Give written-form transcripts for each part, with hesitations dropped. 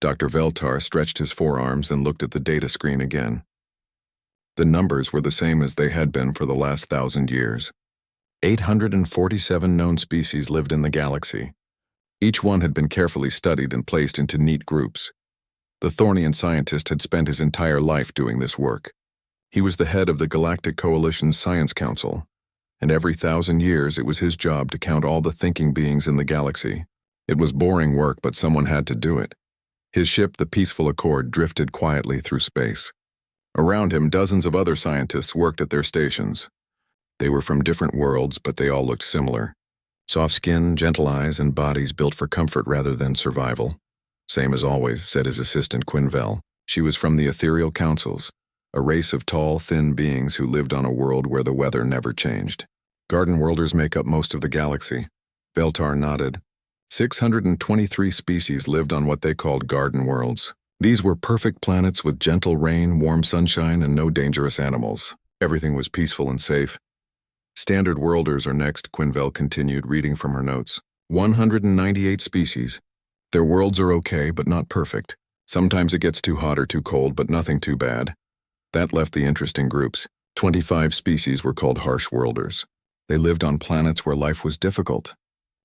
Dr. Veltar stretched his forearms and looked at the data screen again. The numbers were the same as they had been for the last 1,000 years. 847 known species lived in the galaxy. Each one had been carefully studied and placed into neat groups. The Thornian scientist had spent his entire life doing this work. He was the head of the Galactic Coalition's Science Council, and every 1,000 years it was his job to count all the thinking beings in the galaxy. It was boring work, but someone had to do it. His ship, the Peaceful Accord, drifted quietly through space. Around him, dozens of other scientists worked at their stations. They were from different worlds, but they all looked similar. Soft skin, gentle eyes, and bodies built for comfort rather than survival. Same as always, said his assistant Quinvel. She was from the Ethereal Councils, a race of tall, thin beings who lived on a world where the weather never changed. Garden worlders make up most of the galaxy. Veltar nodded. 623 species lived on what they called garden worlds. These were perfect planets with gentle rain, warm sunshine, and no dangerous animals. Everything was peaceful and safe. Standard worlders are next, Quinvel continued, reading from her notes. 198 species. Their worlds are okay, but not perfect. Sometimes it gets too hot or too cold, but nothing too bad. That left the interesting groups. 25 species were called harsh worlders. They lived on planets where life was difficult.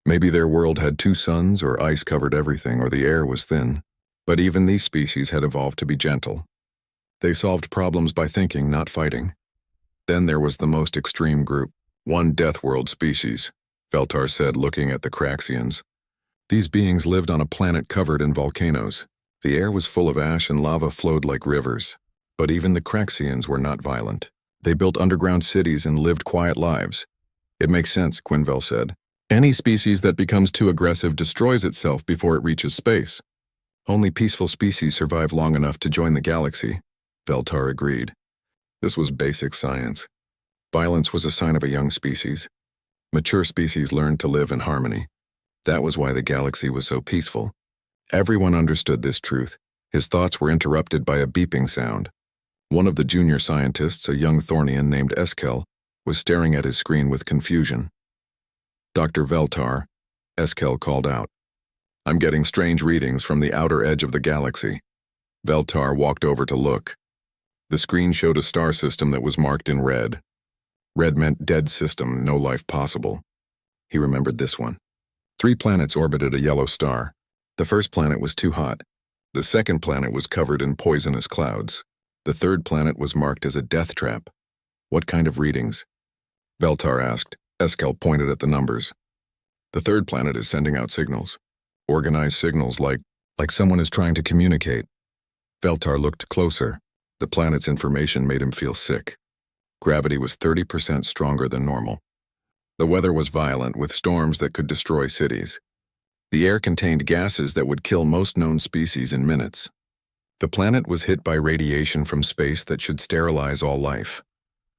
Maybe their world had 2 suns, or ice covered everything, or the air was thin. But even these species had evolved to be gentle. They solved problems by thinking, not fighting. Then there was the most extreme group. 1 Deathworld species, Veltar said, looking at the Craxians. These beings lived on a planet covered in volcanoes. The air was full of ash and lava flowed like rivers. But even the Craxians were not violent. They built underground cities and lived quiet lives. It makes sense, Quinvel said. Any species that becomes too aggressive destroys itself before it reaches space. Only peaceful species survive long enough to join the galaxy, Veltar agreed. This was basic science. Violence was a sign of a young species. Mature species learned to live in harmony. That was why the galaxy was so peaceful. Everyone understood this truth. His thoughts were interrupted by a beeping sound. One of the junior scientists, a young Thornian named Eskel, was staring at his screen with confusion. Dr. Veltar, Eskel called out. I'm getting strange readings from the outer edge of the galaxy. Veltar walked over to look. The screen showed a star system that was marked in red. Red meant dead system, no life possible. He remembered this one. 3 planets orbited a yellow star. The first planet was too hot. The second planet was covered in poisonous clouds. The third planet was marked as a death trap. What kind of readings? Veltar asked. Eskel pointed at the numbers. The third planet is sending out signals. Organized signals like someone is trying to communicate. Veltar looked closer. The planet's information made him feel sick. Gravity was 30% stronger than normal. The weather was violent, with storms that could destroy cities. The air contained gases that would kill most known species in minutes. The planet was hit by radiation from space that should sterilize all life.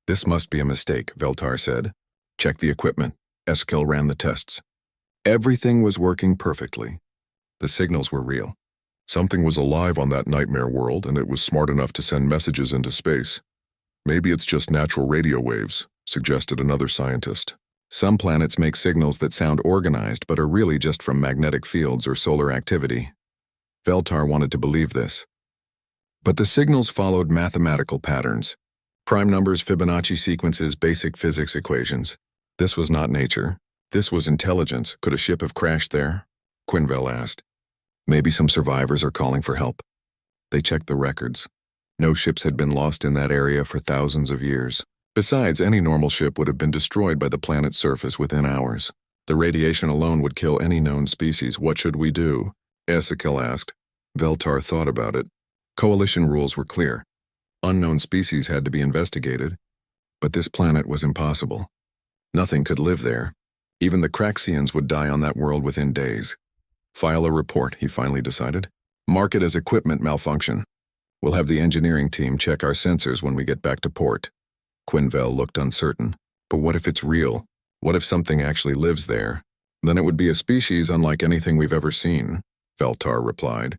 This must be a mistake, Veltar said. Check the equipment. Eskel ran the tests. Everything was working perfectly. The signals were real. Something was alive on that nightmare world, and it was smart enough to send messages into space. Maybe it's just natural radio waves, suggested another scientist. Some planets make signals that sound organized but are really just from magnetic fields or solar activity. Veltar wanted to believe this. But the signals followed mathematical patterns. Prime numbers, Fibonacci sequences, basic physics equations. This was not nature. This was intelligence. Could a ship have crashed there? Quinvel asked. Maybe some survivors are calling for help. They checked the records. No ships had been lost in that area for thousands of years. Besides, any normal ship would have been destroyed by the planet's surface within hours. The radiation alone would kill any known species. What should we do? Eskel asked. Veltar thought about it. Coalition rules were clear. Unknown species had to be investigated. But this planet was impossible. Nothing could live there. Even the Craxians would die on that world within days. File a report, he finally decided. Mark it as equipment malfunction. We'll have the engineering team check our sensors when we get back to port. Quinvel looked uncertain. But what if it's real? What if something actually lives there? Then it would be a species unlike anything we've ever seen, Veltar replied.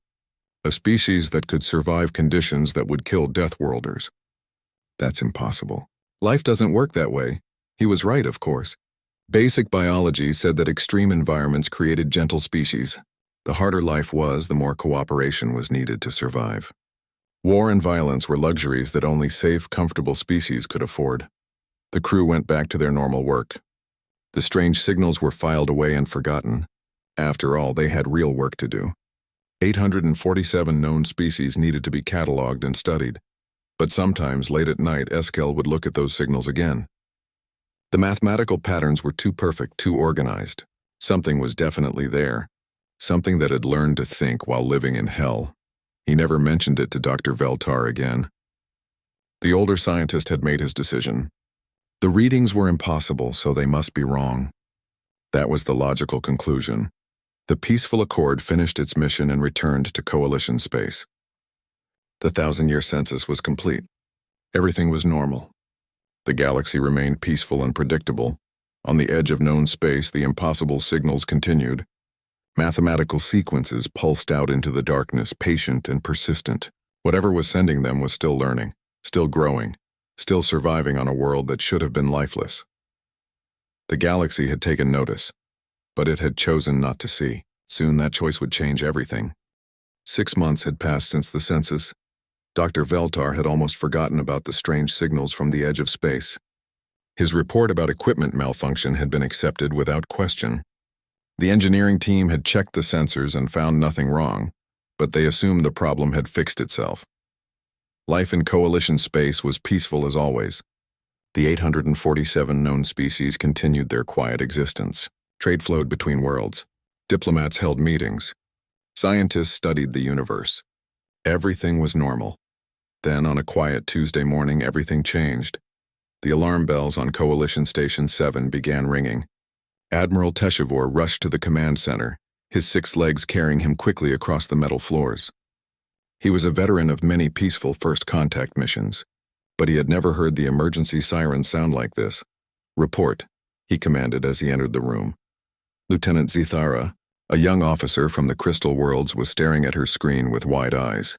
A species that could survive conditions that would kill Deathworlders. That's impossible. Life doesn't work that way. He was right, of course. Basic biology said that extreme environments created gentle species. The harder life was, the more cooperation was needed to survive. War and violence were luxuries that only safe, comfortable species could afford. The crew went back to their normal work. The strange signals were filed away and forgotten. After all, they had real work to do. 847 known species needed to be cataloged and studied. But sometimes, late at night, Eskel would look at those signals again. The mathematical patterns were too perfect, too organized. Something was definitely there. Something that had learned to think while living in hell. He never mentioned it to Dr. Veltar again. The older scientist had made his decision. The readings were impossible, so they must be wrong. That was the logical conclusion. The peaceful accord finished its mission and returned to Coalition space. The 1,000-year census was complete. Everything was normal. The galaxy remained peaceful and predictable. On the edge of known space, the impossible signals continued. Mathematical sequences pulsed out into the darkness, patient and persistent. Whatever was sending them was still learning, still growing, still surviving on a world that should have been lifeless. The galaxy had taken notice, but it had chosen not to see. Soon that choice would change everything. 6 months had passed since the census. Dr. Veltar had almost forgotten about the strange signals from the edge of space. His report about equipment malfunction had been accepted without question. The engineering team had checked the sensors and found nothing wrong, but they assumed the problem had fixed itself. Life in Coalition space was peaceful as always. The 847 known species continued their quiet existence. Trade flowed between worlds. Diplomats held meetings. Scientists studied the universe. Everything was normal. Then, on a quiet Tuesday morning, everything changed. The alarm bells on Coalition Station 7 began ringing. Admiral Teshivor rushed to the command center, his 6 legs carrying him quickly across the metal floors. He was a veteran of many peaceful first contact missions, but he had never heard the emergency siren sound like this. "Report," he commanded as he entered the room. Lieutenant Zithara, a young officer from the Crystal Worlds, was staring at her screen with wide eyes.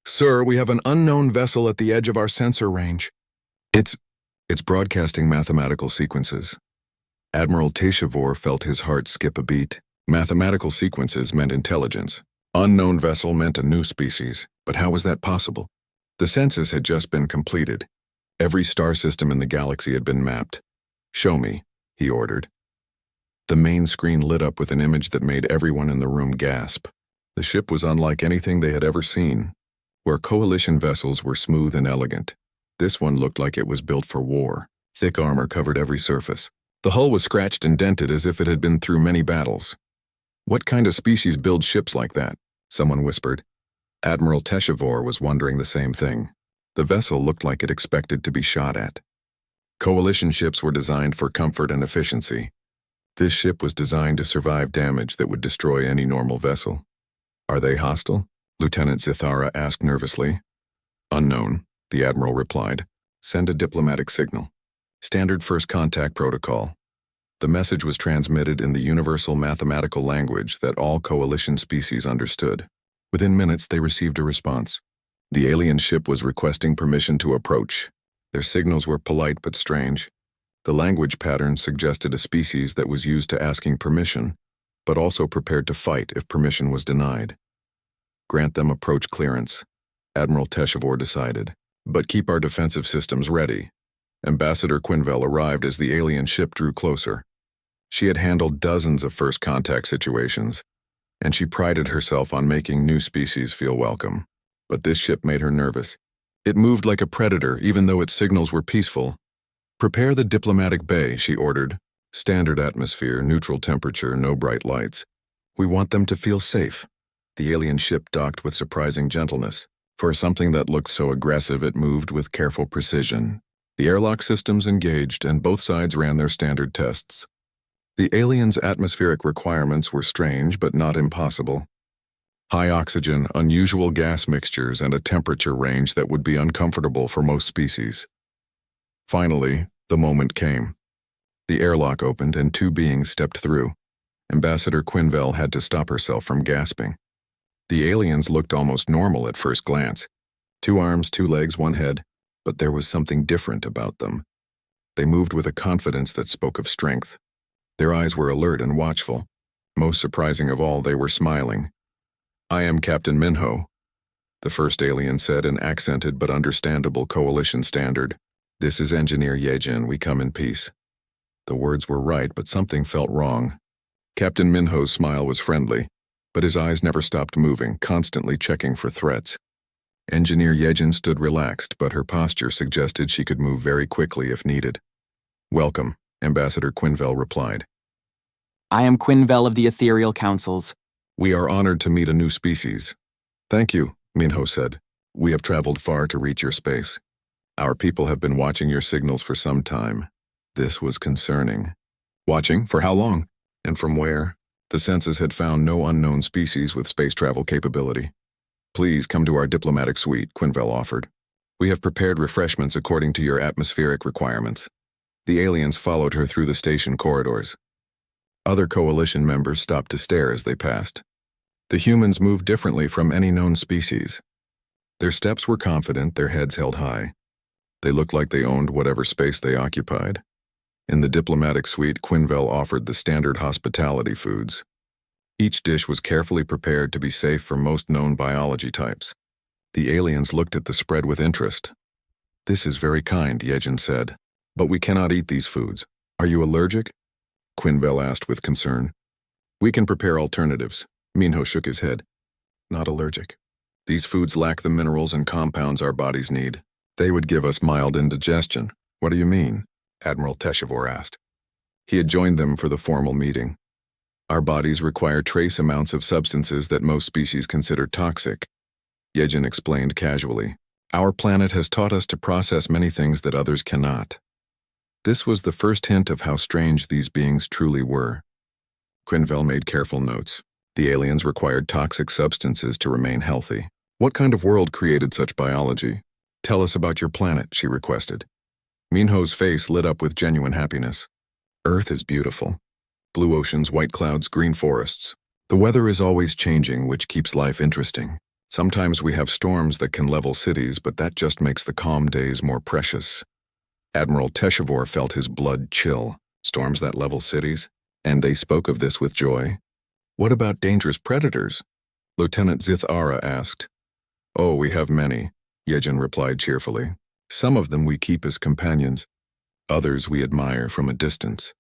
"Sir, we have an unknown vessel at the edge of our sensor range." It's broadcasting mathematical sequences." Admiral Teshivor felt his heart skip a beat. Mathematical sequences meant intelligence. Unknown vessel meant a new species. But how was that possible? The census had just been completed. Every star system in the galaxy had been mapped. "Show me," he ordered. The main screen lit up with an image that made everyone in the room gasp. The ship was unlike anything they had ever seen. Where Coalition vessels were smooth and elegant, this one looked like it was built for war. Thick armor covered every surface. The hull was scratched and dented as if it had been through many battles. "What kind of species builds ships like that?" someone whispered. Admiral Teshivor was wondering the same thing. The vessel looked like it expected to be shot at. Coalition ships were designed for comfort and efficiency. This ship was designed to survive damage that would destroy any normal vessel. "Are they hostile?" Lieutenant Zithara asked nervously. "Unknown," the Admiral replied. "Send a diplomatic signal." Standard first contact protocol. The message was transmitted in the universal mathematical language that all Coalition species understood. Within minutes, they received a response. The alien ship was requesting permission to approach. Their signals were polite but strange. The language pattern suggested a species that was used to asking permission, but also prepared to fight if permission was denied. "Grant them approach clearance," Admiral Teshivor decided, "but keep our defensive systems ready." Ambassador Quinvel arrived as the alien ship drew closer. She had handled dozens of first contact situations, and she prided herself on making new species feel welcome. But this ship made her nervous. It moved like a predator, even though its signals were peaceful. "Prepare the diplomatic bay," she ordered. "Standard atmosphere, neutral temperature, no bright lights. We want them to feel safe." The alien ship docked with surprising gentleness. For something that looked so aggressive, it moved with careful precision. The airlock systems engaged, and both sides ran their standard tests. The aliens' atmospheric requirements were strange but not impossible. High oxygen, unusual gas mixtures, and a temperature range that would be uncomfortable for most species. Finally, the moment came. The airlock opened and 2 beings stepped through. Ambassador Quinvel had to stop herself from gasping. The aliens looked almost normal at first glance. 2 arms, 2 legs, 1 head. But there was something different about them. They moved with a confidence that spoke of strength. Their eyes were alert and watchful. Most surprising of all, they were smiling. "I am Captain Minho," the first alien said in accented but understandable Coalition standard. "This is Engineer Yejin. We come in peace." The words were right, but something felt wrong. Captain Minho's smile was friendly, but his eyes never stopped moving, constantly checking for threats. Engineer Yejin stood relaxed, but her posture suggested she could move very quickly if needed. "Welcome," Ambassador Quinvel replied. "I am Quinvel of the Ethereal Councils." "We are honored to meet a new species." "Thank you," Minho said. "We have traveled far to reach your space. Our people have been watching your signals for some time." This was concerning. Watching? For how long? And from where? The census had found no unknown species with space travel capability. "Please come to our diplomatic suite," Quinvel offered. "We have prepared refreshments according to your atmospheric requirements." The aliens followed her through the station corridors. Other Coalition members stopped to stare as they passed. The humans moved differently from any known species. Their steps were confident, their heads held high. They looked like they owned whatever space they occupied. In the diplomatic suite, Quinvel offered the standard hospitality foods. Each dish was carefully prepared to be safe for most known biology types. The aliens looked at the spread with interest. "This is very kind," Yejin said. "But we cannot eat these foods. Are you allergic?" Quinvel asked with concern. "We can prepare alternatives." Minho shook his head. "Not allergic. These foods lack the minerals and compounds our bodies need. They would give us mild indigestion." "What do you mean?" Admiral Teshivor asked. He had joined them for the formal meeting. "Our bodies require trace amounts of substances that most species consider toxic," Yejin explained casually. "Our planet has taught us to process many things that others cannot." This was the first hint of how strange these beings truly were. Quinvel made careful notes. The aliens required toxic substances to remain healthy. "What kind of world created such biology? Tell us about your planet," she requested. Minho's face lit up with genuine happiness. "Earth is beautiful. Blue oceans, white clouds, green forests. The weather is always changing, which keeps life interesting. Sometimes we have storms that can level cities, but that just makes the calm days more precious." Admiral Teshivor felt his blood chill. Storms that level cities? And they spoke of this with joy. "What about dangerous predators?" Lieutenant Zithara asked. "Oh, we have many," Yejin replied cheerfully. "Some of them we keep as companions. Others we admire from a distance.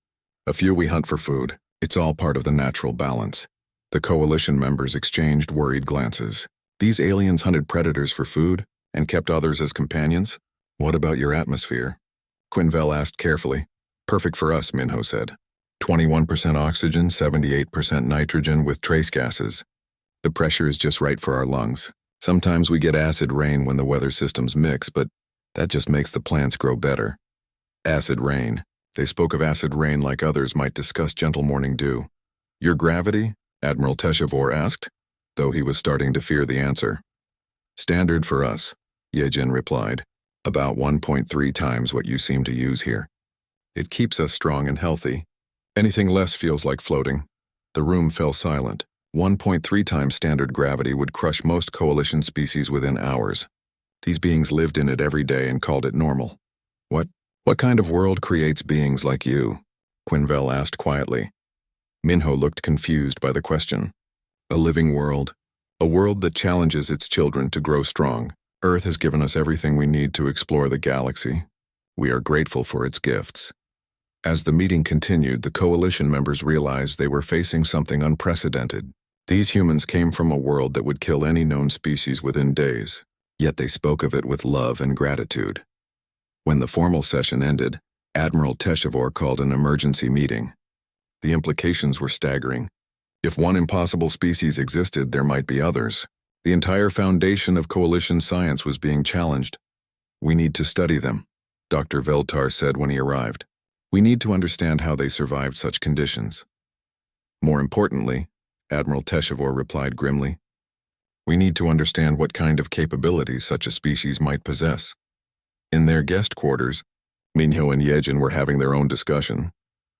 A few we hunt for food. It's all part of the natural balance." The Coalition members exchanged worried glances. These aliens hunted predators for food and kept others as companions? "What about your atmosphere?" Quinvel asked carefully. "Perfect for us," Minho said. 21% oxygen, 78% nitrogen with trace gases. The pressure is just right for our lungs. Sometimes we get acid rain when the weather systems mix, but that just makes the plants grow better." Acid rain. They spoke of acid rain like others might discuss gentle morning dew. "Your gravity?" Admiral Teshivor asked, though he was starting to fear the answer. "Standard for us," Yejin replied. "About 1.3 times what you seem to use here. It keeps us strong and healthy. Anything less feels like floating." The room fell silent. 1.3 times standard gravity would crush most Coalition species within hours. These beings lived in it every day and called it normal. What kind of world creates beings like you?" Quinvel asked quietly. Minho looked confused by the question. "A living world. A world that challenges its children to grow strong. Earth has given us everything we need to explore the galaxy. We are grateful for its gifts." As the meeting continued, the Coalition members realized they were facing something unprecedented. These humans came from a world that would kill any known species within days. Yet they spoke of it with love and gratitude. When the formal session ended, Admiral Teshivor called an emergency meeting. The implications were staggering. If one impossible species existed, there might be others. The entire foundation of Coalition science was being challenged. "We need to study them," Dr. Veltar said when he arrived. "We need to understand how they survived such conditions." "More importantly," Admiral Teshivor replied grimly, "we need to understand what kind of capabilities such a species might possess." In their guest quarters, Minho and Yejin were having their own discussion.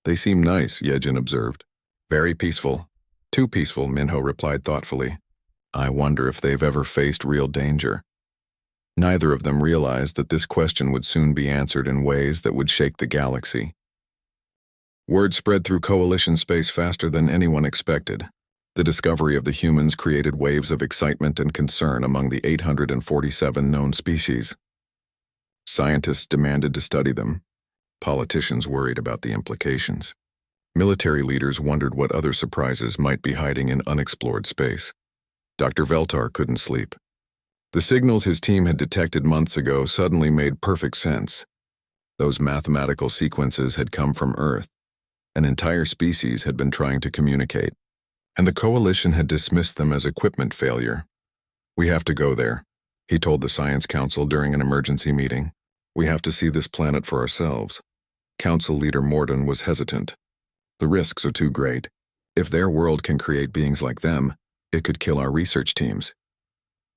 "They seem nice," Yejin observed. "Very peaceful." "Too peaceful," Minho replied thoughtfully. "I wonder if they've ever faced real danger." Neither of them realized that this question would soon be answered in ways that would shake the galaxy. Word spread through coalition space faster than anyone expected. The discovery of the humans created waves of excitement and concern among the 847 known species. Scientists demanded to study them. Politicians worried about the implications. Military leaders wondered what other surprises might be hiding in unexplored space. Dr. Veltar couldn't sleep. The signals his team had detected months ago suddenly made perfect sense. Those mathematical sequences had come from Earth. An entire species had been trying to communicate, and the coalition had dismissed them as equipment failure. "We have to go there," he told the Science Council during an emergency meeting. "We have to see this planet for ourselves." Council leader Morden was hesitant. "The risks are too great. If their world can create beings like them, it could kill our research teams."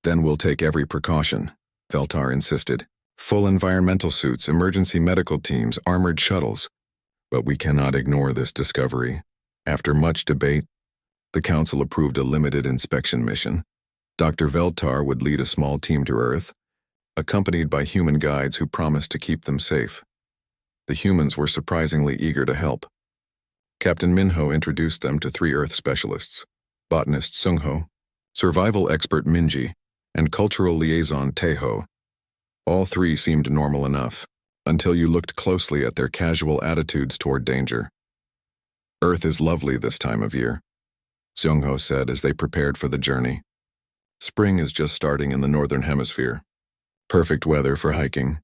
"Then we'll take every precaution," Veltar insisted. "Full environmental suits, emergency medical teams, armored shuttles. But we cannot ignore this discovery." After much debate, the Council approved a limited inspection mission. Dr. Veltar would lead a small team to Earth, accompanied by human guides who promised to keep them safe. The humans were surprisingly eager to help. Captain Minho introduced them to 3 Earth specialists: botanist Sungho, survival expert Minji, and cultural liaison Taeho. All 3 seemed normal enough, until you looked closely at their casual attitudes toward danger. "Earth is lovely this time of year," Sungho said as they prepared for the journey. "Spring is just starting in the northern hemisphere. Perfect weather for hiking."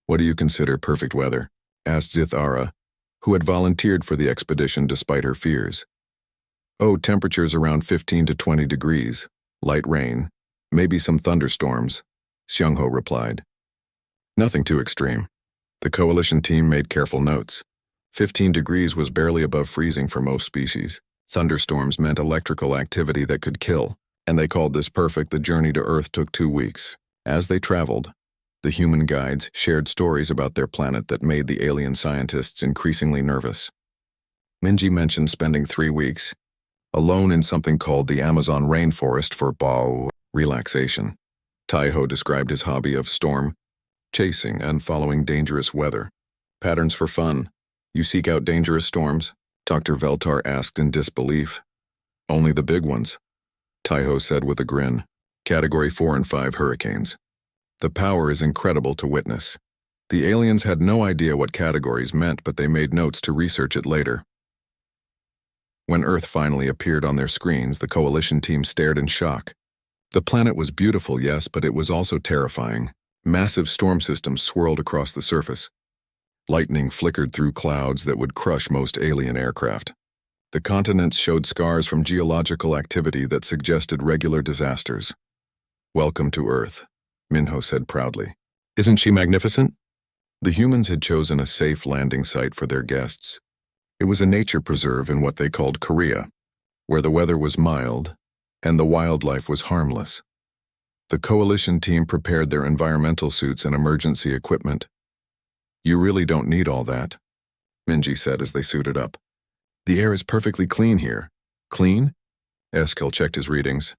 "What do you consider perfect weather?" asked Zithara, who had volunteered for the expedition despite her fears. "Oh, temperatures around 15 to 20 degrees, light rain, maybe some thunderstorms," Sungho replied. "Nothing too extreme." The coalition team made careful notes. 15 degrees was barely above freezing for most species. Thunderstorms meant electrical activity that could kill, and they called this perfect. The journey to Earth took 2 weeks. As they traveled, the human guides shared stories about their planet that made the alien scientists increasingly nervous. Minji mentioned spending 3 weeks alone in something called the Amazon rainforest for Bao relaxation. Taiho described his hobby of storm chasing and following dangerous weather. "Patterns for fun. You seek out dangerous storms?" Dr. Veltar asked in disbelief. "Only the big ones," Taiho said with a grin. "Category 4 and 5 hurricanes. The power is incredible to witness." The aliens had no idea what categories meant, but they made notes to research it later. When Earth finally appeared on their screens, the coalition team stared in shock. The planet was beautiful, yes, but it was also terrifying. Massive storm systems swirled across the surface. Lightning flickered through clouds that would crush most alien aircraft. The continents showed scars from geological activity that suggested regular disasters. "Welcome to Earth," Minho said proudly. "Isn't she magnificent?" The humans had chosen a safe landing site for their guests. It was a nature preserve in what they called Korea, where the weather was mild and the wildlife was harmless. The coalition team prepared their environmental suits and emergency equipment. "You really don't need all that," Minji said as they suited up. "The air is perfectly clean here." "Clean?" Eskil checked his readings.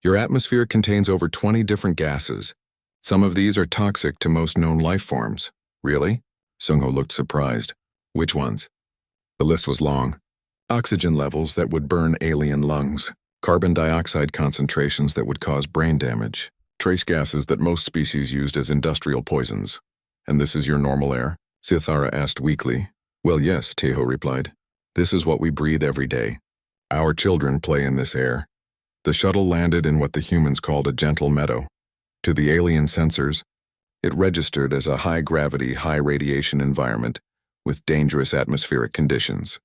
"Your atmosphere contains over 20 different gases. Some of these are toxic to most known life forms." "Really?" Sungho looked surprised. "Which ones?" The list was long. Oxygen levels that would burn alien lungs. Carbon dioxide concentrations that would cause brain damage. Trace gases that most species used as industrial poisons. "And this is your normal air?" Zithara asked weakly. "Well, yes," Taeho replied. "This is what we breathe every day. Our children play in this air." The shuttle landed in what the humans called a gentle meadow. To the alien sensors, it registered as a high-gravity, high-radiation environment with dangerous atmospheric conditions.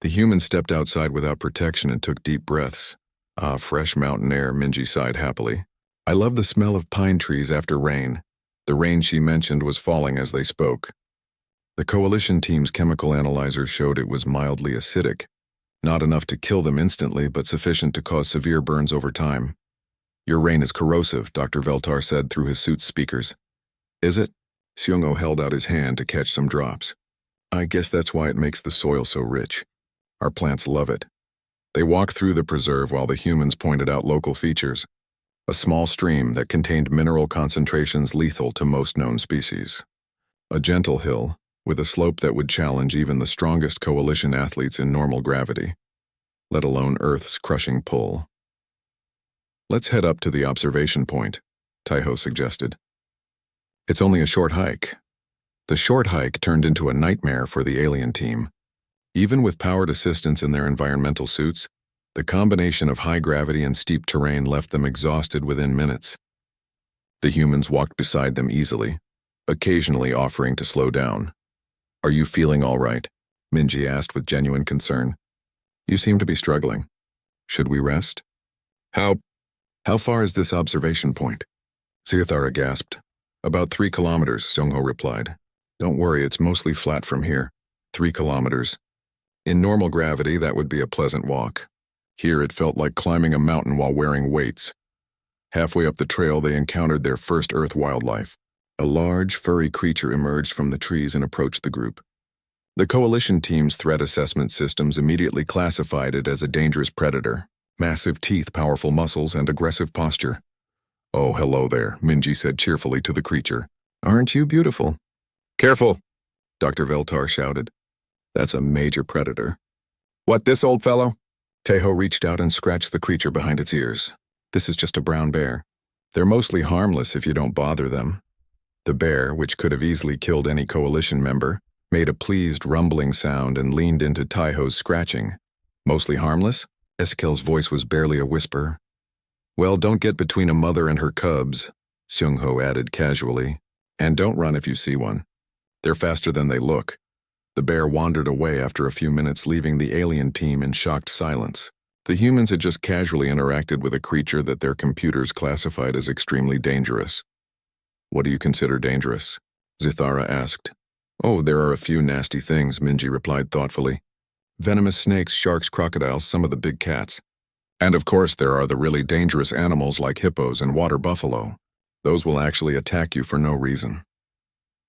The humans stepped outside without protection and took deep breaths. "Ah, fresh mountain air," Minji sighed happily. "I love the smell of pine trees after rain." The rain she mentioned was falling as they spoke. The coalition team's chemical analyzer showed it was mildly acidic. Not enough to kill them instantly, but sufficient to cause severe burns over time. "Your rain is corrosive," Dr. Veltar said through his suit's speakers. "Is it?" Seungho held out his hand to catch some drops. "I guess that's why it makes the soil so rich. Our plants love it." They walked through the preserve while the humans pointed out local features. A small stream that contained mineral concentrations lethal to most known species. A gentle hill, with a slope that would challenge even the strongest coalition athletes in normal gravity, let alone Earth's crushing pull. Let's head up to the observation point, Taiho suggested. It's only a short hike. The short hike turned into a nightmare for the alien team. Even with powered assistance in their environmental suits, the combination of high gravity and steep terrain left them exhausted within minutes. The humans walked beside them easily, occasionally offering to slow down. "Are you feeling all right?" Minji asked with genuine concern. "You seem to be struggling. Should we rest?" How far is this observation point?" Zithara gasped. "About 3 kilometers, Seungho replied. "Don't worry, it's mostly flat from here. 3 kilometers. In normal gravity, that would be a pleasant walk. Here it felt like climbing a mountain while wearing weights." Halfway up the trail, they encountered their first Earth wildlife. A large, furry creature emerged from the trees and approached the group. The coalition team's threat assessment systems immediately classified it as a dangerous predator. Massive teeth, powerful muscles, and aggressive posture. "Oh, hello there," Minji said cheerfully to the creature. "Aren't you beautiful?" "Careful," Dr. Veltar shouted. "That's a major predator." "What, this old fellow?" Taiho reached out and scratched the creature behind its ears. "This is just a brown bear. They're mostly harmless if you don't bother them." The bear, which could have easily killed any coalition member, made a pleased rumbling sound and leaned into Taiho's scratching. "Mostly harmless?" Eskil's voice was barely a whisper. "Well, don't get between a mother and her cubs," Seungho added casually. "And don't run if you see one. They're faster than they look." The bear wandered away after a few minutes, leaving the alien team in shocked silence. The humans had just casually interacted with a creature that their computers classified as extremely dangerous. "What do you consider dangerous?" Zithara asked. "Oh, there are a few nasty things," Minji replied thoughtfully. "Venomous snakes, sharks, crocodiles, some of the big cats. And of course there are the really dangerous animals like hippos and water buffalo. Those will actually attack you for no reason."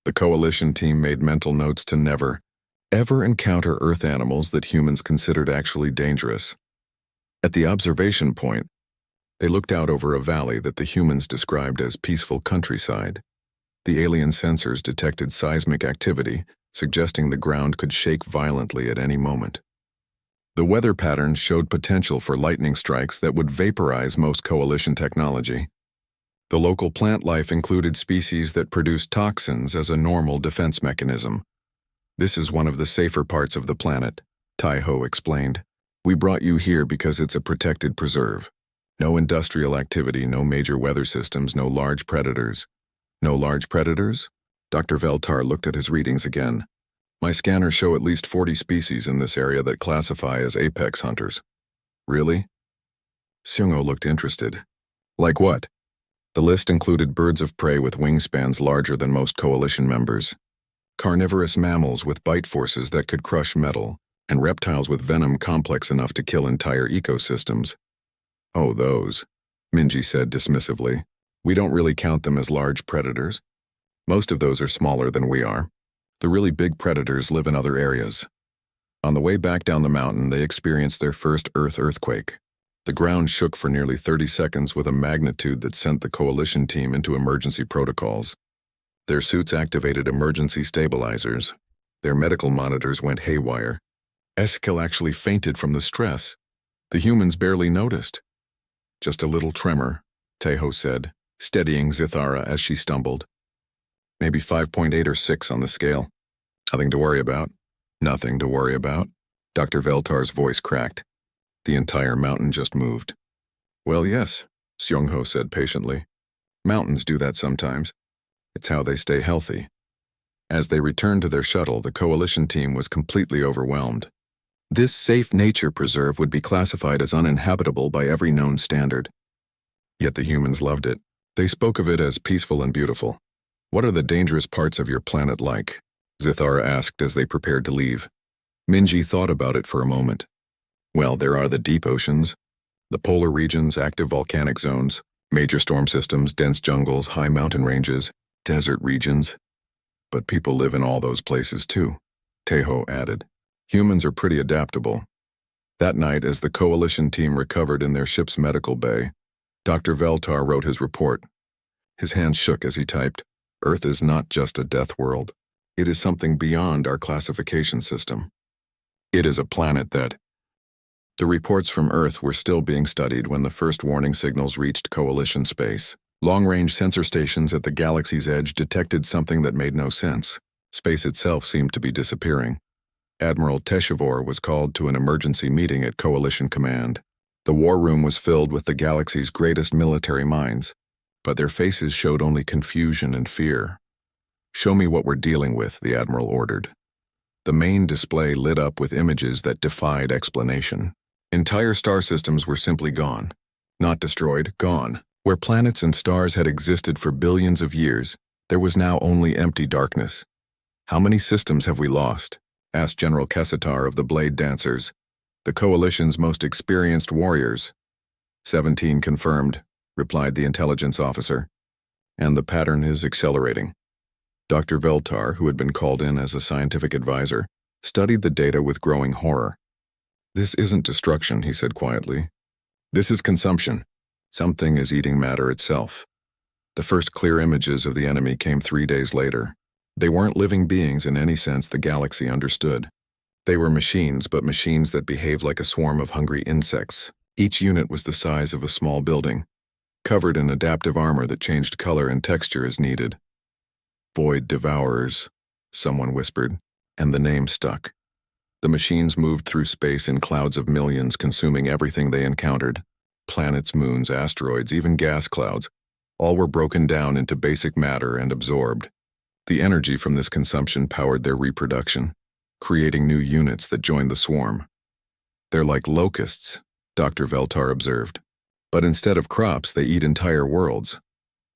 The coalition team made mental notes to never, ever encounter Earth animals that humans considered actually dangerous. At the observation point, they looked out over a valley that the humans described as peaceful countryside. The alien sensors detected seismic activity, suggesting the ground could shake violently at any moment. The weather patterns showed potential for lightning strikes that would vaporize most coalition technology. The local plant life included species that produced toxins as a normal defense mechanism. "This is one of the safer parts of the planet," Taiho explained. "We brought you here because it's a protected preserve. No industrial activity, no major weather systems, no large predators." "No large predators?" Dr. Veltar looked at his readings again. "My scanners show at least 40 species in this area that classify as apex hunters." "Really?" Seungho looked interested. "Like what?" The list included birds of prey with wingspans larger than most coalition members, carnivorous mammals with bite forces that could crush metal, and reptiles with venom complex enough to kill entire ecosystems. "Oh, those," Minji said dismissively. "We don't really count them as large predators. Most of those are smaller than we are. The really big predators live in other areas." On the way back down the mountain, they experienced their first Earth earthquake. The ground shook for nearly 30 seconds with a magnitude that sent the coalition team into emergency protocols. Their suits activated emergency stabilizers. Their medical monitors went haywire. Eskil actually fainted from the stress. The humans barely noticed. "Just a little tremor," Taiho said, steadying Zithara as she stumbled. "Maybe 5.8 or 6 on the scale. Nothing to worry about." "Nothing to worry about?" Dr. Veltar's voice cracked. "The entire mountain just moved." "Well, yes," Seungho said patiently. "Mountains do that sometimes. It's how they stay healthy." As they returned to their shuttle, the coalition team was completely overwhelmed. This safe nature preserve would be classified as uninhabitable by every known standard. Yet the humans loved it. They spoke of it as peaceful and beautiful. "What are the dangerous parts of your planet like?" Zithara asked as they prepared to leave. Minji thought about it for a moment. "Well, there are the deep oceans, the polar regions, active volcanic zones, major storm systems, dense jungles, high mountain ranges, desert regions. But people live in all those places too," Taiho added. "Humans are pretty adaptable." That night, as the coalition team recovered in their ship's medical bay, Dr. Veltar wrote his report. His hand shook as he typed, "Earth is not just a death world. It is something beyond our classification system. It is a planet that... The reports from Earth were still being studied when the first warning signals reached Coalition space. Long-range sensor stations at the galaxy's edge detected something that made no sense. Space itself seemed to be disappearing. Admiral HFY was called to an emergency meeting at Coalition Command. The war room was filled with the galaxy's greatest military minds, but their faces showed only confusion and fear. "Show me what we're dealing with," the Admiral ordered. The main display lit up with images that defied explanation. Entire star systems were simply gone. Not destroyed, gone. Where planets and stars had existed for billions of years, there was now only empty darkness. "How many systems have we lost?" asked General Kessatar of the Blade Dancers, the Coalition's most experienced warriors. 17 confirmed, replied the intelligence officer. "And the pattern is accelerating." Dr. Veltar, who had been called in as a scientific advisor, studied the data with growing horror. "This isn't destruction," he said quietly. "This is consumption. Something is eating matter itself." The first clear images of the enemy came 3 days later. They weren't living beings in any sense the galaxy understood. They were machines, but machines that behaved like a swarm of hungry insects. Each unit was the size of a small building, covered in adaptive armor that changed color and texture as needed. "Void Devourers," someone whispered, and the name stuck. The machines moved through space in clouds of millions, consuming everything they encountered. Planets, moons, asteroids, even gas clouds, all were broken down into basic matter and absorbed. The energy from this consumption powered their reproduction, creating new units that joined the swarm. "They're like locusts," Dr. Veltar observed. "But instead of crops, they eat entire worlds."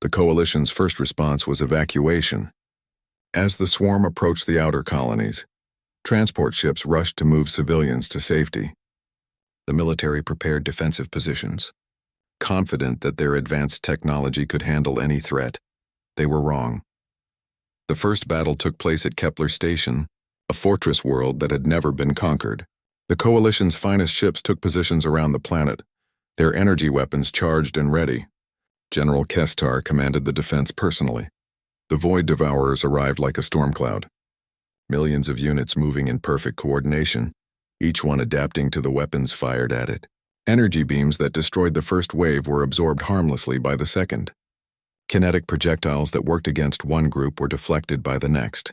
The Coalition's first response was evacuation. As the swarm approached the outer colonies, transport ships rushed to move civilians to safety. The military prepared defensive positions, confident that their advanced technology could handle any threat. They were wrong. The first battle took place at Kepler Station, a fortress world that had never been conquered. The Coalition's finest ships took positions around the planet, their energy weapons charged and ready. General Kestar commanded the defense personally. The Void Devourers arrived like a storm cloud. Millions of units moving in perfect coordination, each one adapting to the weapons fired at it. Energy beams that destroyed the first wave were absorbed harmlessly by the second. Kinetic projectiles that worked against one group were deflected by the next.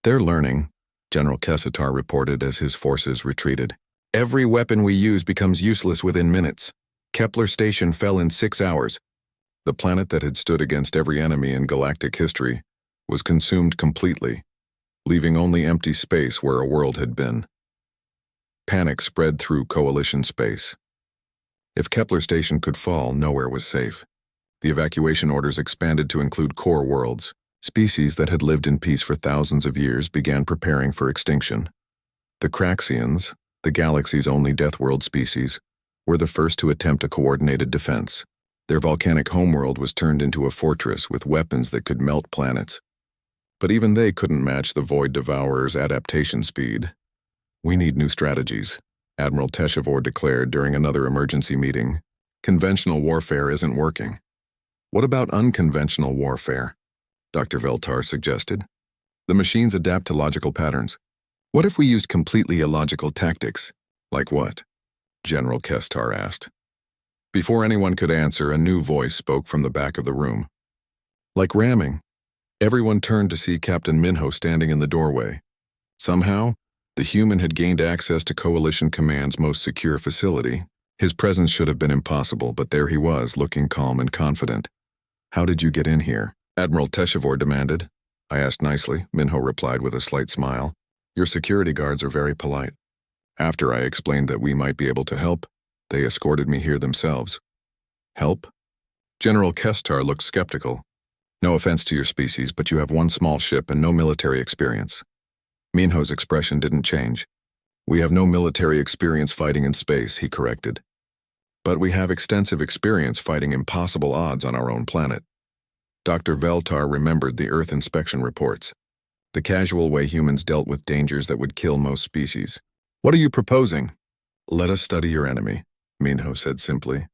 "They're learning," General Kessatar reported as his forces retreated. "Every weapon we use becomes useless within minutes. Kepler Station fell in 6 hours. The planet that had stood against every enemy in galactic history was consumed completely, leaving only empty space where a world had been. Panic spread through Coalition space. If Kepler Station could fall, nowhere was safe. The evacuation orders expanded to include core worlds. Species that had lived in peace for thousands of years began preparing for extinction. The Craxians, the galaxy's only Deathworld species, were the first to attempt a coordinated defense. Their volcanic homeworld was turned into a fortress with weapons that could melt planets. But even they couldn't match the Void Devourers' adaptation speed. "We need new strategies," Admiral HFY declared during another emergency meeting. "Conventional warfare isn't working." "What about unconventional warfare?" Dr. Veltar suggested. "The machines adapt to logical patterns. What if we used completely illogical tactics?" "Like what?" General Kestar asked. Before anyone could answer, a new voice spoke from the back of the room. "Like ramming." Everyone turned to see Captain Minho standing in the doorway. Somehow, the human had gained access to Coalition Command's most secure facility. His presence should have been impossible, but there he was, looking calm and confident. "How did you get in here?" Admiral HFY demanded. "I asked nicely," Minho replied with a slight smile. "Your security guards are very polite. After I explained that we might be able to help, they escorted me here themselves." "Help?" General Kestar looked skeptical. "No offense to your species, but you have one small ship and no military experience." Minho's expression didn't change. "We have no military experience fighting in space," he corrected. "But we have extensive experience fighting impossible odds on our own planet." Dr. Veltar remembered the Earth inspection reports, the casual way humans dealt with dangers that would kill most species. "What are you proposing?" "Let us study your enemy," Minho said simply.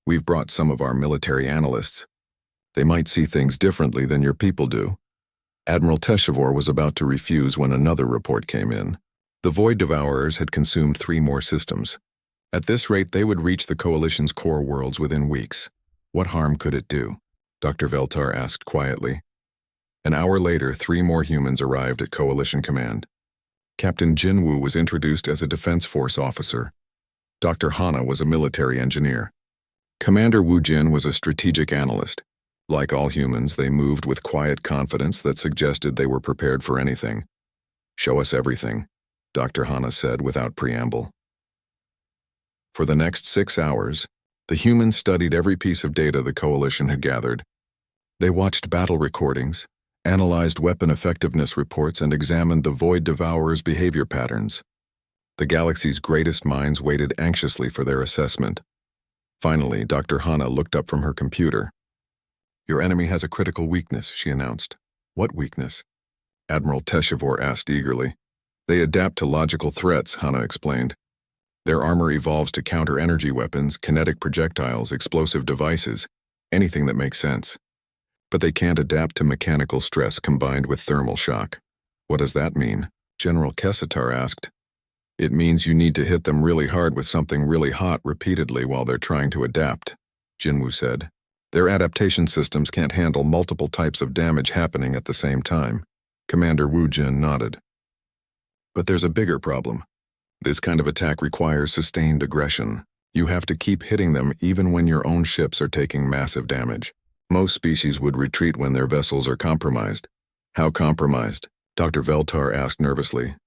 "We've brought some of our military analysts. They might see things differently than your people do." Admiral Teshivor was about to refuse when another report came in. The Void Devourers had consumed 3 more systems. At this rate, they would reach the Coalition's core worlds within weeks. What harm could it do? Dr. Veltar asked quietly. An hour later, 3 more humans arrived at Coalition Command. Captain Jinwoo was introduced as a Defense Force officer. Dr. Hana was a military engineer. Commander Wu Jin was a strategic analyst. Like all humans, they moved with quiet confidence that suggested they were prepared for anything. "Show us everything," Dr. Hana said without preamble. For the next 6 hours, the humans studied every piece of data the Coalition had gathered. They watched battle recordings, analyzed weapon effectiveness reports, and examined the Void Devourers' behavior patterns. The galaxy's greatest minds waited anxiously for their assessment. Finally, Dr. Hana looked up from her computer. "Your enemy has a critical weakness," she announced. "What weakness?" Admiral Teshivor asked eagerly. "They adapt to logical threats," Hana explained. "Their armor evolves to counter energy weapons, kinetic projectiles, explosive devices, anything that makes sense. But they can't adapt to mechanical stress combined with thermal shock." "What does that mean?" General Kessitar asked. "It means you need to hit them really hard with something really hot repeatedly while they're trying to adapt," Jinwoo said. "Their adaptation systems can't handle multiple types of damage happening at the same time." Commander Wu Jin nodded. "But there's a bigger problem. This kind of attack requires sustained aggression. You have to keep hitting them even when your own ships are taking massive damage. Most species would retreat when their vessels are compromised." "How compromised?" Dr. Veltar asked nervously.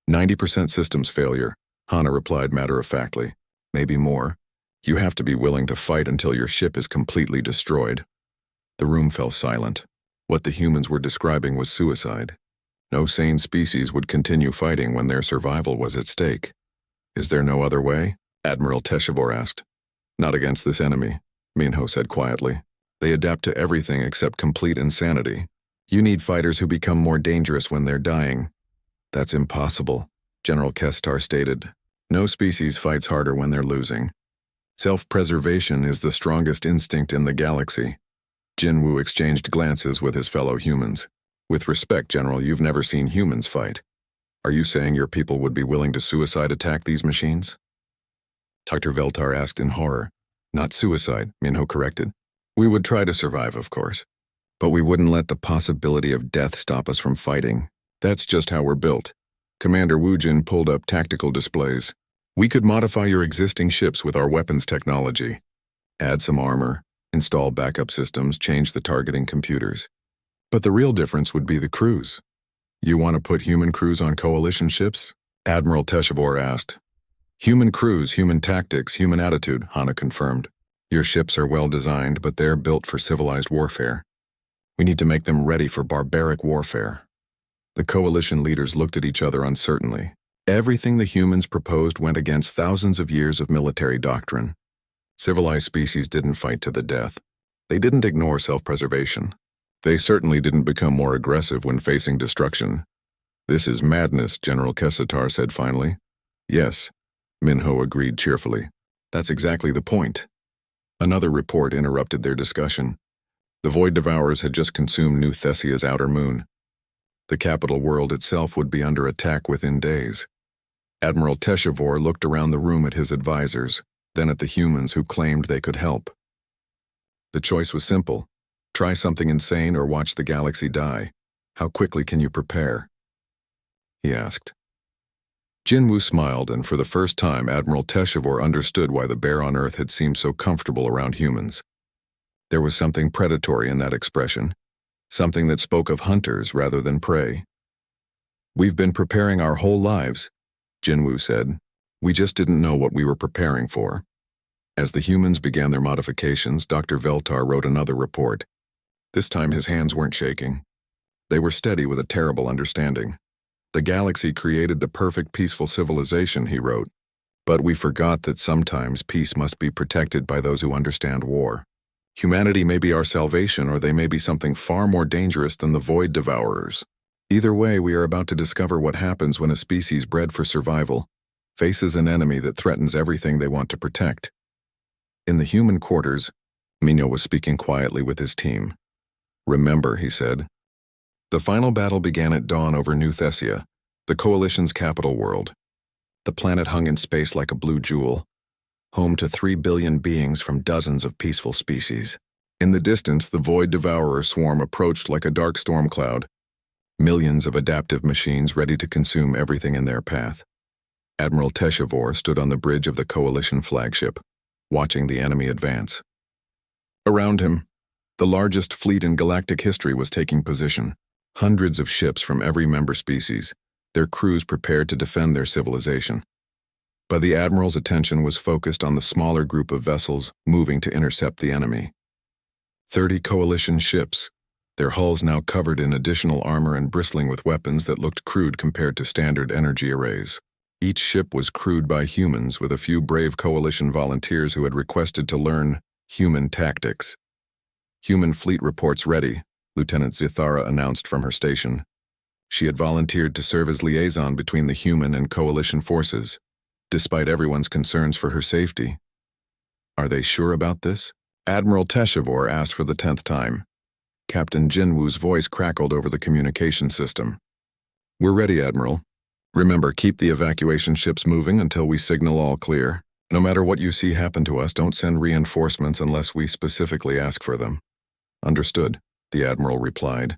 90% systems failure," Hana replied matter-of-factly. "Maybe more. You have to be willing to fight until your ship is completely destroyed." The room fell silent. What the humans were describing was suicide. No sane species would continue fighting when their survival was at stake. "Is there no other way?" Admiral Teshivor asked. "Not against this enemy," Minho said quietly. "They adapt to everything except complete insanity. You need fighters who become more dangerous when they're dying." "That's impossible," General Kestar stated. "No species fights harder when they're losing. Self-preservation is the strongest instinct in the galaxy." Jinwoo exchanged glances with his fellow humans. "With respect, General, you've never seen humans fight. Are you saying your people would be willing to suicide attack these machines?" Dr. Veltar asked in horror. "Not suicide," Minho corrected. "We would try to survive, of course. But we wouldn't let the possibility of death stop us from fighting. That's just how we're built." Commander Wu Jin pulled up tactical displays. "We could modify your existing ships with our weapons technology. Add some armor, install backup systems, change the targeting computers. But the real difference would be the crews." "You want to put human crews on Coalition ships?" Admiral Teshivor asked. "Human crews, human tactics, human attitude," Hana confirmed. "Your ships are well designed, but they're built for civilized warfare. We need to make them ready for barbaric warfare." The Coalition leaders looked at each other uncertainly. Everything the humans proposed went against thousands of years of military doctrine. Civilized species didn't fight to the death. They didn't ignore self-preservation. They certainly didn't become more aggressive when facing destruction. "This is madness," General Kessitar said finally. "Yes," Minho agreed cheerfully. "That's exactly the point." Another report interrupted their discussion. The Void Devourers had just consumed New Thessia's outer moon. The capital world itself would be under attack within days. Admiral Teshivor looked around the room at his advisors, then at the humans who claimed they could help. The choice was simple. Try something insane or watch the galaxy die. How quickly can you prepare? He asked. Jinwoo smiled, and for the first time Admiral Teshivor understood why the bear on Earth had seemed so comfortable around humans. There was something predatory in that expression, something that spoke of hunters rather than prey. "We've been preparing our whole lives," Jinwoo said. "We just didn't know what we were preparing for." As the humans began their modifications, Dr. Veltar wrote another report. This time his hands weren't shaking. They were steady with a terrible understanding. "The galaxy created the perfect peaceful civilization," he wrote. "But we forgot that sometimes peace must be protected by those who understand war. Humanity may be our salvation, or they may be something far more dangerous than the Void Devourers. Either way, we are about to discover what happens when a species bred for survival faces an enemy that threatens everything they want to protect." In the human quarters, Minho was speaking quietly with his team. "Remember," he said, The final battle began at dawn over New Thessia, the Coalition's capital world. The planet hung in space like a blue jewel, home to 3 billion beings from dozens of peaceful species. In the distance, the Void Devourer swarm approached like a dark storm cloud, millions of adaptive machines ready to consume everything in their path. Admiral Teshivor stood on the bridge of the Coalition flagship, watching the enemy advance. Around him, the largest fleet in galactic history was taking position. Hundreds of ships from every member species, their crews prepared to defend their civilization. But the Admiral's attention was focused on the smaller group of vessels moving to intercept the enemy. 30 Coalition ships, their hulls now covered in additional armor and bristling with weapons that looked crude compared to standard energy arrays. Each ship was crewed by humans, with a few brave Coalition volunteers who had requested to learn human tactics. Human fleet reports ready, Lieutenant Zithara announced from her station. She had volunteered to serve as liaison between the human and Coalition forces, despite everyone's concerns for her safety. Are they sure about this? Admiral Teshivor asked for the 10th time. Captain Jinwoo's voice crackled over the communication system. We're ready, Admiral. Remember, keep the evacuation ships moving until we signal all clear. No matter what you see happen to us, don't send reinforcements unless we specifically ask for them. Understood, the Admiral replied,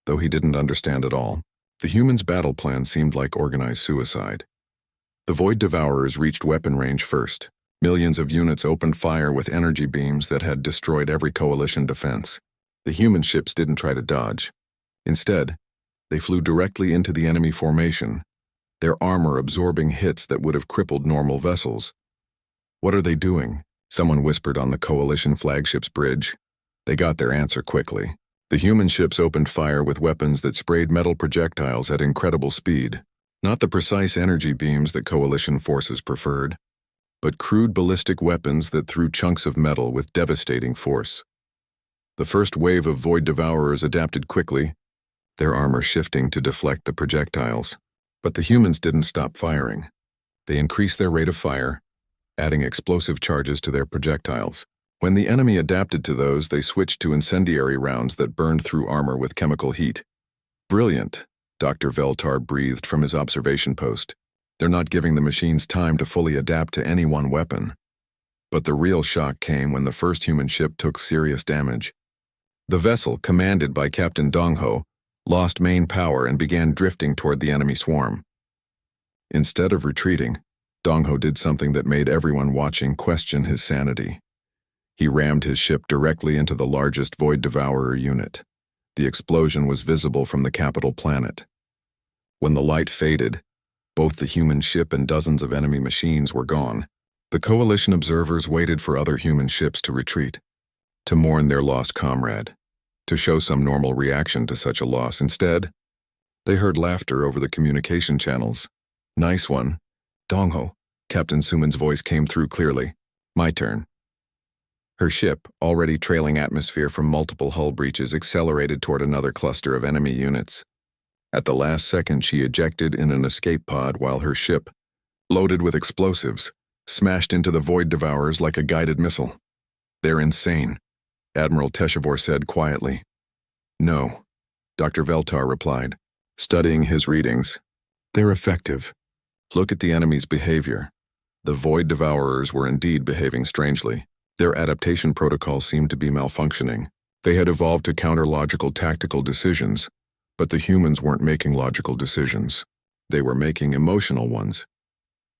though he didn't understand at all. The humans' battle plan seemed like organized suicide. The Void Devourers reached weapon range first. Millions of units opened fire with energy beams that had destroyed every Coalition defense. The human ships didn't try to dodge. Instead, they flew directly into the enemy formation, their armor absorbing hits that would have crippled normal vessels. What are they doing? Someone whispered on the Coalition flagship's bridge. They got their answer quickly. The human ships opened fire with weapons that sprayed metal projectiles at incredible speed. Not the precise energy beams that Coalition forces preferred, but crude ballistic weapons that threw chunks of metal with devastating force. The first wave of Void Devourers adapted quickly, their armor shifting to deflect the projectiles. But the humans didn't stop firing. They increased their rate of fire, adding explosive charges to their projectiles. When the enemy adapted to those, they switched to incendiary rounds that burned through armor with chemical heat. Brilliant, Dr. Veltar breathed from his observation post. They're not giving the machines time to fully adapt to any one weapon. But the real shock came when the first human ship took serious damage. The vessel, commanded by Captain Dongho, lost main power and began drifting toward the enemy swarm. Instead of retreating, Dongho did something that made everyone watching question his sanity. He rammed his ship directly into the largest Void Devourer unit. The explosion was visible from the capital planet. When the light faded, both the human ship and dozens of enemy machines were gone. The Coalition observers waited for other human ships to retreat, to mourn their lost comrade, to show some normal reaction to such a loss. Instead, they heard laughter over the communication channels. Nice one, Dongho. Captain Suman's voice came through clearly. My turn. Her ship, already trailing atmosphere from multiple hull breaches, accelerated toward another cluster of enemy units. At the last second, she ejected in an escape pod while her ship, loaded with explosives, smashed into the Void Devourers like a guided missile. They're insane, Admiral Teshivor said quietly. No, Dr. Veltar replied, studying his readings. They're effective. Look at the enemy's behavior. The Void Devourers were indeed behaving strangely. Their adaptation protocols seemed to be malfunctioning. They had evolved to counter logical tactical decisions, but the humans weren't making logical decisions. They were making emotional ones.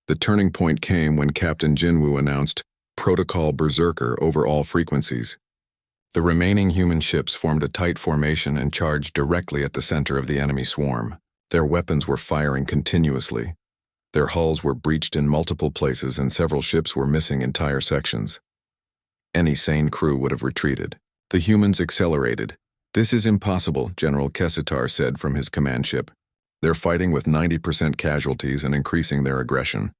The turning point came when Captain Jinwoo announced Protocol Berserker over all frequencies. The remaining human ships formed a tight formation and charged directly at the center of the enemy swarm. Their weapons were firing continuously. Their hulls were breached in multiple places and several ships were missing entire sections. Any sane crew would have retreated. The humans accelerated. This is impossible, General Kessitar said from his command ship. They're fighting with 90% casualties and increasing their aggression.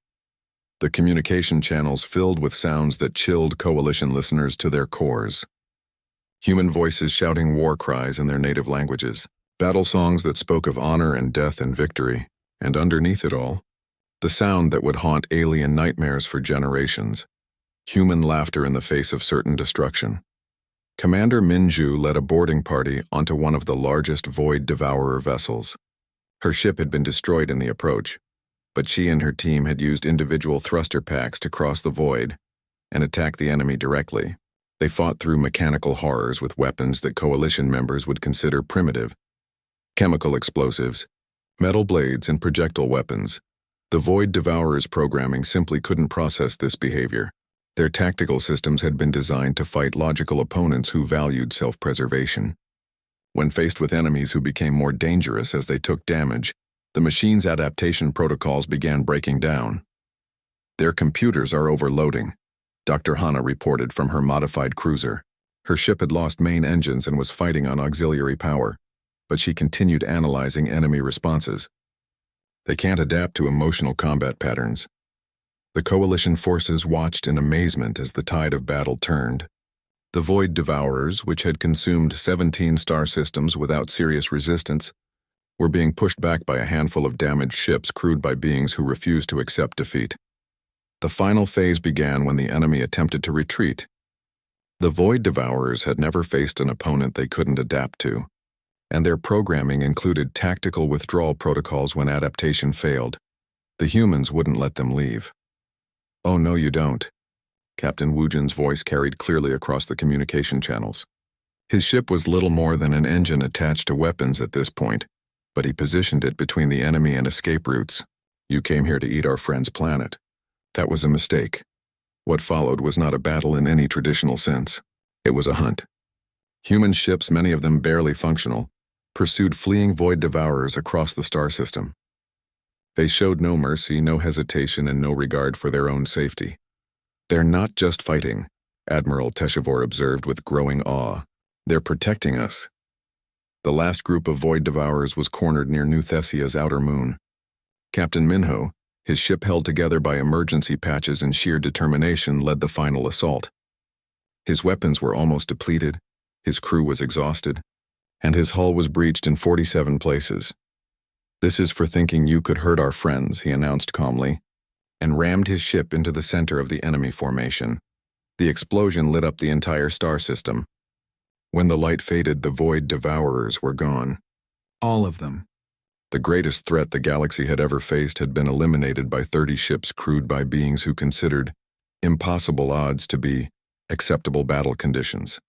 The communication channels filled with sounds that chilled Coalition listeners to their cores. Human voices shouting war cries in their native languages, battle songs that spoke of honor and death and victory, and underneath it all, the sound that would haunt alien nightmares for generations. Human laughter in the face of certain destruction. Commander Minju led a boarding party onto one of the largest Void Devourer vessels. Her ship had been destroyed in the approach, but she and her team had used individual thruster packs to cross the void and attack the enemy directly. They fought through mechanical horrors with weapons that Coalition members would consider primitive. Chemical explosives, metal blades, and projectile weapons. The Void Devourer's programming simply couldn't process this behavior. Their tactical systems had been designed to fight logical opponents who valued self-preservation. When faced with enemies who became more dangerous as they took damage, the machine's adaptation protocols began breaking down. "Their computers are overloading," Dr. Hana reported from her modified cruiser. Her ship had lost main engines and was fighting on auxiliary power, but she continued analyzing enemy responses. "They can't adapt to emotional combat patterns." The Coalition forces watched in amazement as the tide of battle turned. The Void Devourers, which had consumed 17 star systems without serious resistance, were being pushed back by a handful of damaged ships crewed by beings who refused to accept defeat. The final phase began when the enemy attempted to retreat. The Void Devourers had never faced an opponent they couldn't adapt to, and their programming included tactical withdrawal protocols when adaptation failed. The humans wouldn't let them leave. "Oh no, you don't." Captain Wujin's voice carried clearly across the communication channels. His ship was little more than an engine attached to weapons at this point, but he positioned it between the enemy and escape routes. "You came here to eat our friend's planet. That was a mistake. What followed was not a battle in any traditional sense. It was a hunt." Human ships, many of them barely functional, pursued fleeing Void Devourers across the star system. They showed no mercy, no hesitation, and no regard for their own safety. "They're not just fighting," Admiral Teshivor observed with growing awe. "They're protecting us." The last group of Void Devourers was cornered near New Thessia's outer moon. Captain Minho, his ship held together by emergency patches and sheer determination, led the final assault. His weapons were almost depleted, his crew was exhausted, and his hull was breached in 47 places. "This is for thinking you could hurt our friends," he announced calmly, and rammed his ship into the center of the enemy formation. The explosion lit up the entire star system. When the light faded, the Void Devourers were gone. All of them. The greatest threat the galaxy had ever faced had been eliminated by 30 ships crewed by beings who considered impossible odds to be acceptable battle conditions.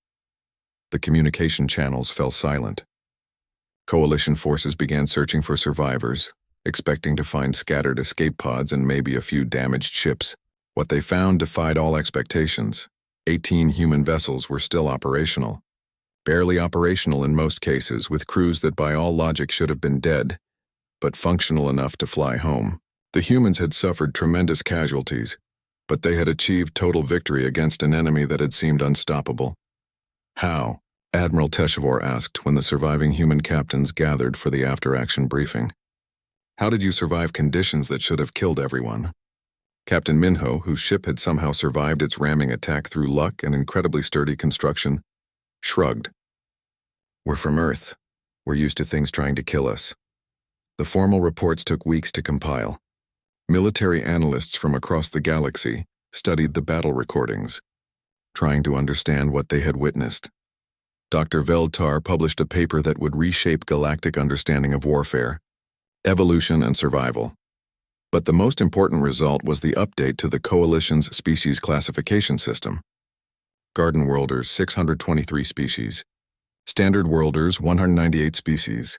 The communication channels fell silent. Coalition forces began searching for survivors, expecting to find scattered escape pods and maybe a few damaged ships. What they found defied all expectations. 18 human vessels were still operational. Barely operational in most cases, with crews that by all logic should have been dead, but functional enough to fly home. The humans had suffered tremendous casualties, but they had achieved total victory against an enemy that had seemed unstoppable. "How?" Admiral Teshivor asked when the surviving human captains gathered for the after-action briefing. "How did you survive conditions that should have killed everyone?" Captain Minho, whose ship had somehow survived its ramming attack through luck and incredibly sturdy construction, shrugged. "We're from Earth. We're used to things trying to kill us." The formal reports took weeks to compile. Military analysts from across the galaxy studied the battle recordings, trying to understand what they had witnessed. Dr. Veldtar published a paper that would reshape galactic understanding of warfare, evolution, and survival. But the most important result was the update to the Coalition's species classification system. Garden Worlders 623 species, Standard Worlders 198 species,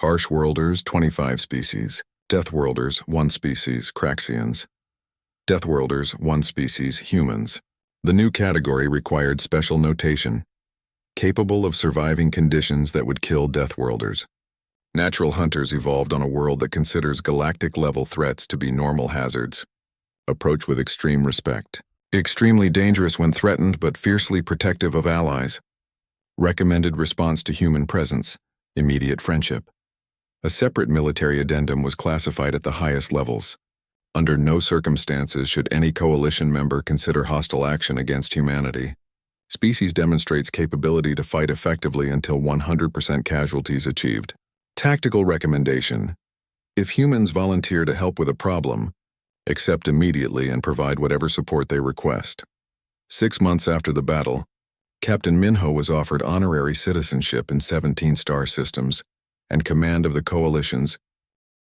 Harsh Worlders 25 species, Deathworlders 1 species, Craxians, Deathworlders 1 species, humans. The new category required special notation, capable of surviving conditions that would kill Deathworlders. Natural hunters evolved on a world that considers galactic-level threats to be normal hazards. Approach with extreme respect. Extremely dangerous when threatened, but fiercely protective of allies. Recommended response to human presence, immediate friendship. A separate military addendum was classified at the highest levels. Under no circumstances should any coalition member consider hostile action against humanity. Species demonstrates capability to fight effectively until 100% casualties achieved. Tactical recommendation. If humans volunteer to help with a problem, accept immediately and provide whatever support they request. 6 months after the battle, Captain Minho was offered honorary citizenship in 17 star systems and command of the Coalition's